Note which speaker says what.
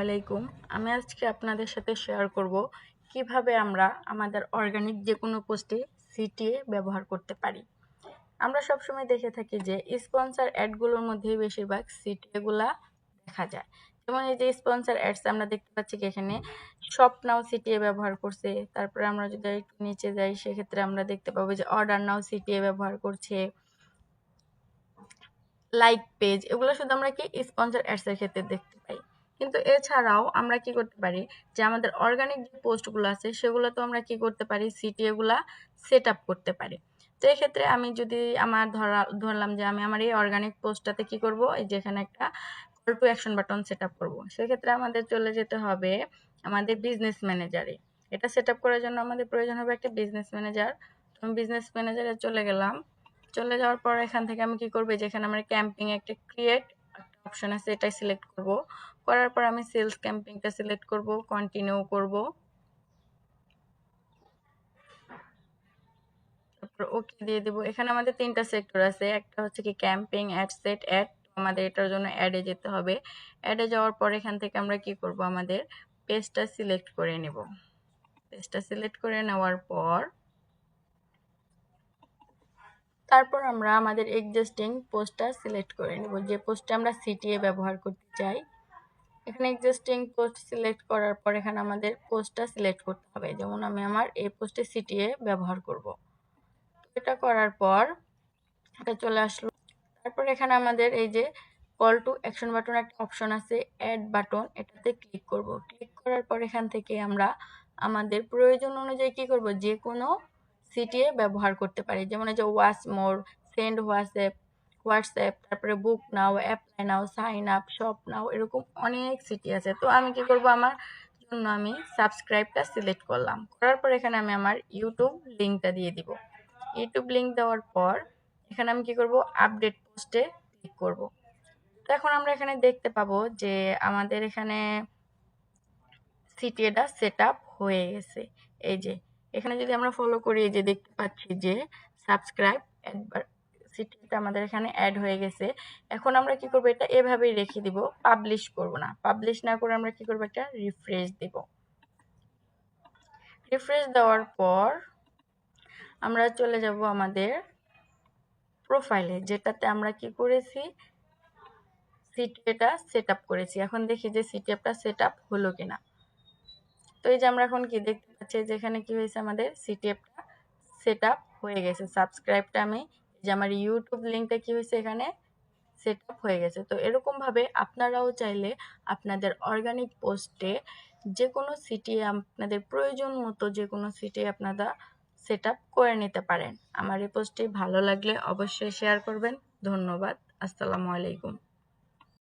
Speaker 1: আলাইকুম। আমি আজকে আপনাদের সাথে শেয়ার করব কিভাবে আমরা আমাদের অর্গানিক যে কোনো পোস্টে সিটিএ ব্যবহার করতে পারি। আমরা সবসময় দেখে থাকি যে স্পন্সর অ্যাডগুলোর মধ্যেই বেশিরভাগ সিটিএগুলা দেখা যায়। যেমন এই যে স্পন্সর অ্যাডস আমরা দেখতে পাচ্ছি কি এখানে শপ নাও সিটিএ ব্যবহার করছে। তারপরে আমরা যদি একটু নিচে যাই সেক্ষেত্রে আমরা দেখতে পাবো যে অর্ডার নাও সিটিএ ব্যবহার করছে, লাইক পেজ, এগুলো শুধু আমরা কি স্পন্সর অ্যাডস এর ক্ষেত্রে দেখতে পাই। কিন্তু এছাড়াও আমরা কি করতে পারি যে আমাদের অর্গানিক যে পোস্টগুলো আছে সেগুলো তো আমরা কি করতে পারি সিটিএ গুলা সেট আপ করতে পারি। তো এই ক্ষেত্রে আমি যদি আমার ধরলাম যে আমি আমার এই অর্গানিক পোস্টটাতে কি করব, এই যে এখানে একটা call to action button set up করবো, সেক্ষেত্রে আমাদের চলে যেতে হবে আমাদের বিজনেস ম্যানেজারে। এটা সেট আপ করার জন্য আমাদের প্রয়োজন হবে একটা বিজনেস ম্যানেজার। তো আমি বিজনেস ম্যানেজারে চলে গেলাম। চলে যাওয়ার পর এখান থেকে আমি কি করব, যেখানে আমার ক্যাম্পিং একটা ক্রিয়েট একটা অপশন আছে এটাই সিলেক্ট করব। করার পর আমি সেলস ক্যাম্পিংটা সিলেক্ট করব, কন্টিনিউ করব, তারপর ওকে দিয়ে দেব। এখানে আমাদের তিনটা সেক্টর আছে, একটা হচ্ছে কি ক্যাম্পিং, অ্যাড সেট, অ্যাড। আমাদের এটার জন্য অ্যাডে যেতে হবে। অ্যাডে যাওয়ার পর এখান থেকে আমরা কি করব, আমাদের পেজটা সিলেক্ট করে নেব। পেজটা সিলেক্ট করে নেওয়ার পর তারপর আমরা আমাদের এক্সিস্টিং পোস্টটা সিলেক্ট করে নেব, যে পোস্টে আমরা সিটিএ ব্যবহার করতে চাই। এখানে এক্সিস্টিং পোস্ট সিলেক্ট করার পর এখানে আমাদের পোস্টটা সিলেক্ট করতে হবে। যেমন আমি আমার এই পোস্টে সিটিএ ব্যবহার করব। এটা করার পর এটা চলে আসলো। তারপর এখানে আমাদের এই যে কল টু অ্যাকশন বাটন একটা অপশন আছে, অ্যাড বাটন, এটাতে ক্লিক করব। ক্লিক করার পর এখান থেকে আমরা আমাদের প্রয়োজন অনুযায়ী কি করব, যে কোনো সিটিএ ব্যবহার করতে পারি। যেমন এই যে ওয়াচ মোর, সেন্ড হোয়াটসঅ্যাপ, তারপরে book now, apply now, sign up, shop now, এরকম অনেক সিটি আছে। তো আমি কি করব, আমার জন্য আমি সাবস্ক্রাইবটা সিলেক্ট করলাম। করার পর এখানে আমি আমার ইউটিউব লিঙ্কটা দিয়ে দিব। ইউটিউব লিঙ্ক দেওয়ার পর এখানে আমি কি করব, আপডেট পোস্টে ক্লিক করব। তো এখন আমরা এখানে দেখতে পাবো যে আমাদের এখানে সিটিএটা সেট আপ হয়ে গেছে। এই যে এখানে যদি আমরা ফলো করি, এই যে দেখতে পাচ্ছি যে সাবস্ক্রাইব একবার সিটিএটা আমাদের এখানে অ্যাড হয়ে গেছে। এখন আমরা কি করব, এটা এভাবেই রেখে দিব, পাবলিশ করব না। পাবলিশ না করে আমরা কি করব, একটা রিফ্রেশ দিব। রিফ্রেশ দেওয়ার পর আমরা চলে যাব আমাদের প্রোফাইলে, যেটাতে আমরা কি করেছি, সিটিএটা সেট আপ করেছি। এখন দেখি যে সিটিএটা সেট আপ হলো কিনা। তো এই যে আমরা এখন কি দেখতে পাচ্ছি যে এখানে কি হয়েছে, আমাদের সিটিএটা সেট আপ হয়ে গেছে। সাবস্ক্রাইবটা আমি যে আমার ইউটিউব লিঙ্কটা কি হয়েছে এখানে সেট আপ হয়ে গেছে। তো এরকম ভাবে আপনারাও চাইলে আপনাদের অর্গানিক পোস্টে যে কোনো সিটিএ আপনাদের প্রয়োজন মতো যে কোনো সিটিএ আপনারা সেট আপ করে নিতে পারেন। আমার এই পোস্টটি ভালো লাগলে অবশ্যই শেয়ার করবেন। ধন্যবাদ। আসসালামু আলাইকুম।